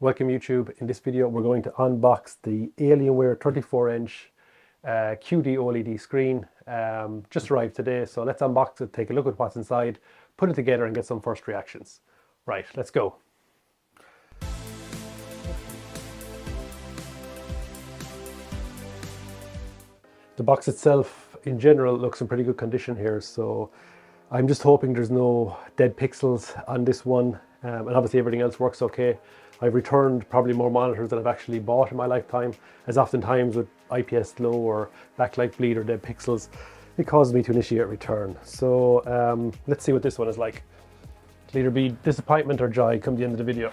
Welcome YouTube. In this video we're going to unbox the Alienware 34-inch QD OLED screen. Just arrived today, so let's unbox it, take a look at what's inside, put it together and get some first reactions. Right, let's go. The box itself in general looks in pretty good condition here, so I'm just hoping there's no dead pixels on this one, and obviously everything else works okay. I've returned probably more monitors than I've actually bought in my lifetime, as oftentimes with IPS glow or backlight bleed or dead pixels, it causes me to initiate return. So let's see what this one is like. It'll either be disappointment or joy come the end of the video.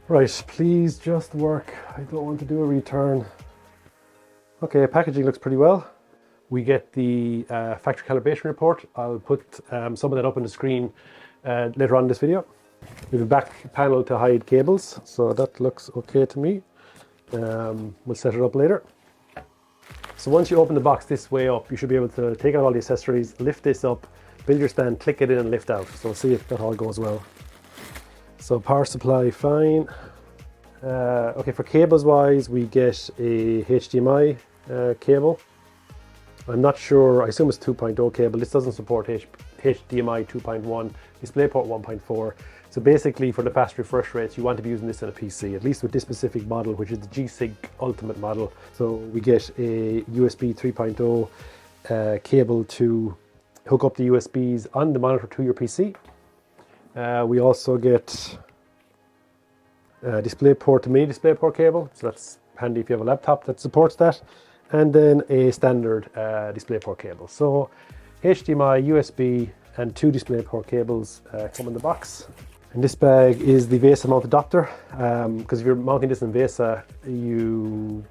Right, please just work. I don't want to do a return. Okay, packaging looks pretty well. We get the factory calibration report. I'll put some of that up on the screen later on in this video. We have a back panel to hide cables, so that looks okay to me. We'll set it up later. So once you open the box this way up, you should be able to take out all the accessories, lift this up, build your stand, click it in and lift out. So we'll see if that all goes well. So power supply, fine. Okay, for cables wise, we get a HDMI cable. I'm not sure, I assume it's 2.0 cable. This doesn't support HDMI 2.1, DisplayPort 1.4. So basically for the fast refresh rates, you want to be using this on a PC, at least with this specific model, which is the G-Sync Ultimate model. So we get a USB 3.0 cable to hook up the USBs on the monitor to your PC. We also get DisplayPort to mini DisplayPort cable, so that's handy if you have a laptop that supports that. And then a standard DisplayPort cable. So HDMI, USB and two DisplayPort cables come in the box. And this bag is the VESA mount adapter, because if you're mounting this in VESA, you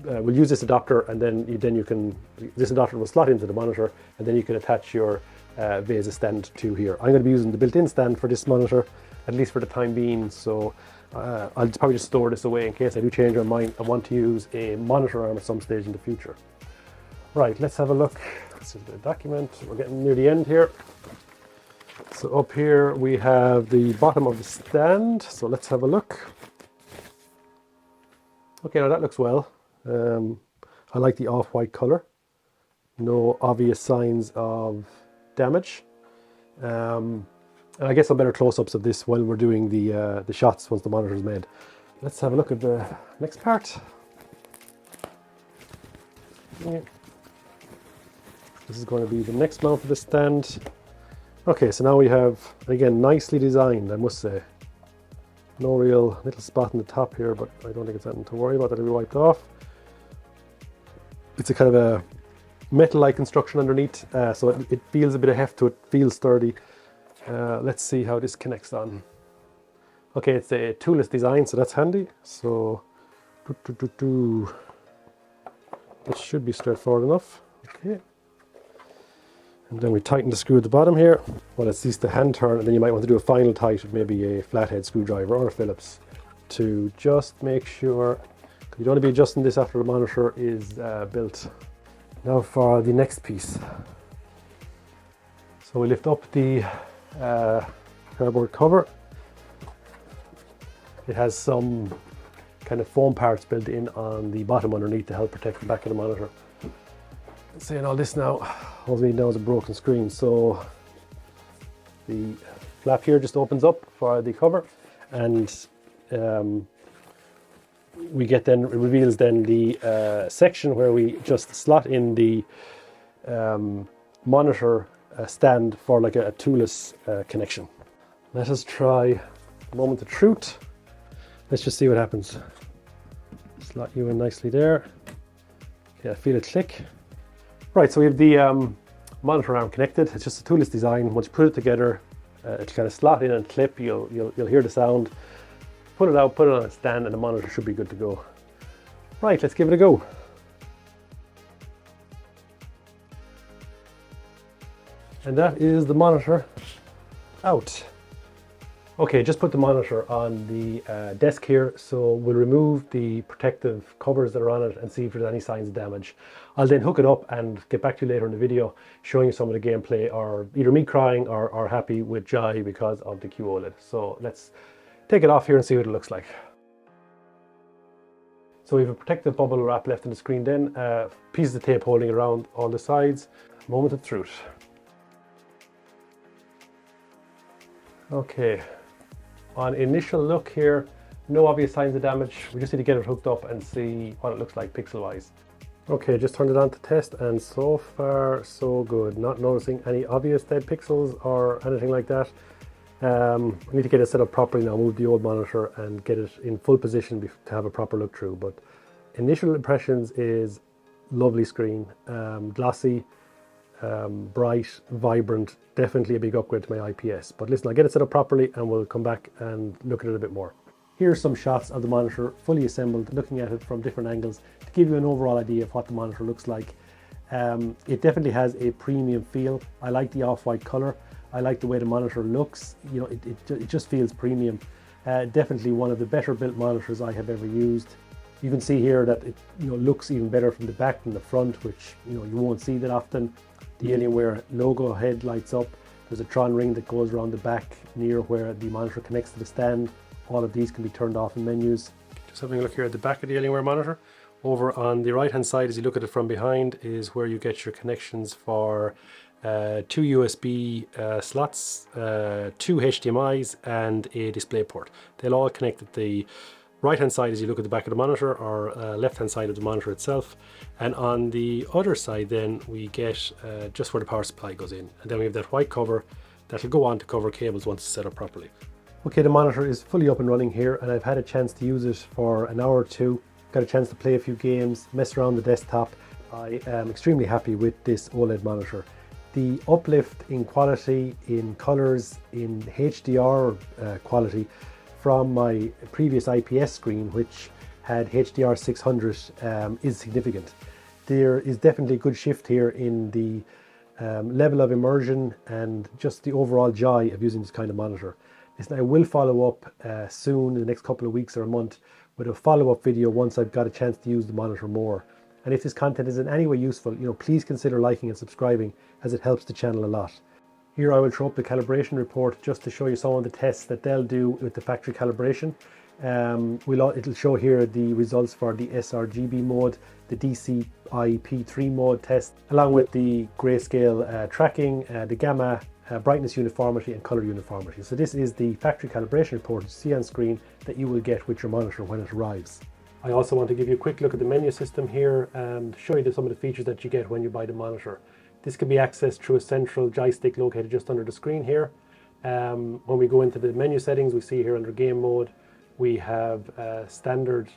will use this adapter, and then you can, this adapter will slot into the monitor, and then you can attach your VESA stand to here. I'm going to be using the built-in stand for this monitor, at least for the time being, so I'll probably just store this away in case I do change my mind and want to use a monitor arm at some stage in the future. Right, let's have a look. This is the document. We're getting near the end here. So up here we have the bottom of the stand, so let's have a look. Okay, now that looks well. I like the off-white color. No obvious signs of damage. And I get some better close-ups of this while we're doing the shots once the monitor is made. Let's have a look at the next part. Yeah. This is going to be the next mount for the stand. Okay, so now we have, again, nicely designed, I must say. No real little spot in the top here, but I don't think it's anything to worry about. That'll be wiped off. It's a kind of a metal-like construction underneath, so it feels a bit of heft to it, feels sturdy. Let's see how this connects on. Okay, it's a toolless design, so that's handy. So this should be straightforward enough. Okay, and then we tighten the screw at the bottom here. Well, it's just the hand turn, and then you might want to do a final tight with maybe a flathead screwdriver or a Phillips to just make sure. You don't want to be adjusting this after the monitor is built. Now for the next piece. So we lift up the cardboard cover. It has some kind of foam parts built in on the bottom underneath to help protect the back of the monitor. Saying all this now, all we need now is a broken screen. So the flap here just opens up for the cover, and we get then, it reveals then the section where we just slot in the monitor stand for like a toolless connection. Let us try a moment of truth. Let's just see what happens. Slot you in nicely there. Okay, I feel it click. Right, so we have the monitor arm connected. It's just a toolless design. Once you put it together, it'll kind of slot in and clip. You'll hear the sound. Put it out, put it on a stand, and the monitor should be good to go. Right, let's give it a go. And that is the monitor out. Okay, just put the monitor on the desk here, so we'll remove the protective covers that are on it and see if there's any signs of damage. I'll then hook it up and get back to you later in the video showing you some of the gameplay, or either me crying or happy with joy because of the QOLED. So let's take it off here and see what it looks like. So we have a protective bubble wrap left on the screen then, pieces of tape holding around all the sides. Moment of truth. Okay. On initial look here, no obvious signs of damage. We just need to get it hooked up and see what it looks like pixel-wise. Okay, just turned it on to test, and so far so good. Not noticing any obvious dead pixels or anything like that. We need to get it set up properly now, move the old monitor and get it in full position to have a proper look through. But initial impressions is lovely screen, glossy, bright, vibrant, definitely a big upgrade to my IPS. But listen, I'll get it set up properly and we'll come back and look at it a bit more. Here's some shots of the monitor fully assembled, looking at it from different angles to give you an overall idea of what the monitor looks like. It definitely has a premium feel. I like the off-white color. I like the way the monitor looks. You know, it just feels premium. Definitely one of the better built monitors I have ever used. You can see here that it looks even better from the back than the front, which you won't see that often. The Alienware logo head lights up. There's a Tron ring that goes around the back near where the monitor connects to the stand. All of these can be turned off in menus. Just having a look here at the back of the Alienware monitor. Over on the right hand side, as you look at it from behind, is where you get your connections for 2 USB slots, 2 HDMIs and a display port. They'll all connect at the right hand side as you look at the back of the monitor, or left hand side of the monitor itself. And on the other side then we get just where the power supply goes in, and then we have that white cover that'll go on to cover cables once it's set up properly. Okay, the monitor is fully up and running here, and I've had a chance to use it for an hour or two. Got a chance to play a few games, mess around the desktop. I am extremely happy with this OLED monitor. The uplift in quality, in colors, in HDR quality from my previous IPS screen, which had HDR 600, is significant. There is definitely a good shift here in the level of immersion and just the overall joy of using this kind of monitor. Listen, I will follow up soon, in the next couple of weeks or a month, with a follow-up video once I've got a chance to use the monitor more. And if this content is in any way useful, please consider liking and subscribing, as it helps the channel a lot. Here I will throw up the calibration report just to show you some of the tests that they'll do with the factory calibration. It'll show here the results for the sRGB mode, the DCI-P3 mode test, along with the grayscale tracking, the gamma, brightness uniformity and color uniformity. So this is the factory calibration report you see on screen that you will get with your monitor when it arrives. I also want to give you a quick look at the menu system here and show you some of the features that you get when you buy the monitor. This can be accessed through a central joystick located just under the screen here. When we go into the menu settings, we see here under game mode, we have standard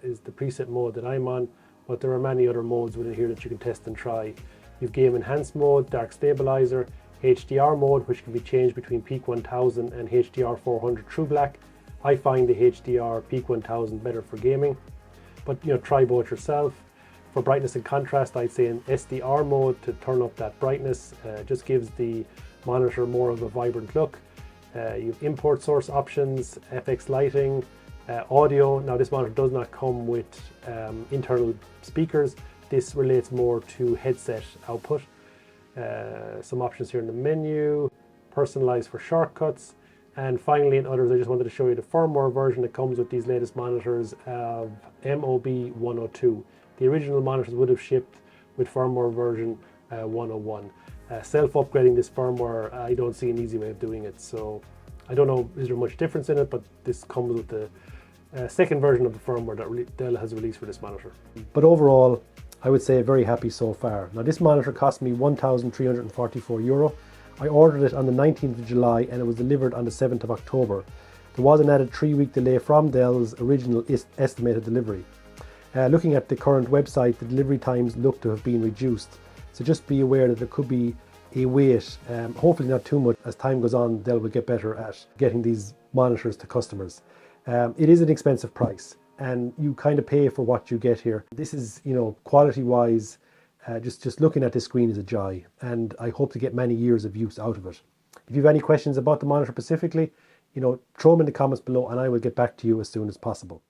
is the preset mode that I'm on, but there are many other modes within here that you can test and try. You've game enhanced mode, dark stabilizer, HDR mode, which can be changed between Peak 1000 and HDR 400 True Black. I find the HDR Peak 1000 better for gaming, but try both yourself. For brightness and contrast, I'd say in SDR mode to turn up that brightness. Just gives the monitor more of a vibrant look. You have import source options, FX lighting, audio. Now this monitor does not come with internal speakers. This relates more to headset output. Some options here in the menu, personalized for shortcuts. And finally, in others, I just wanted to show you the firmware version that comes with these latest monitors of MOB 102. The original monitors would have shipped with firmware version 101. Self-upgrading this firmware, I don't see an easy way of doing it. So I don't know, is there much difference in it, but this comes with the second version of the firmware that Dell has released for this monitor. But overall, I would say very happy so far. Now this monitor cost me €1,344. I ordered it on the 19th of July and it was delivered on the 7th of October. There was an added 3-week delay from Dell's original estimated delivery. Looking at the current website, the delivery times look to have been reduced. So just be aware that there could be a wait, hopefully not too much. As time goes on, Dell will get better at getting these monitors to customers. It is an expensive price and you kind of pay for what you get here. This is, quality wise, just looking at this screen is a joy, and I hope to get many years of use out of it. If you have any questions about the monitor specifically, throw them in the comments below and I will get back to you as soon as possible.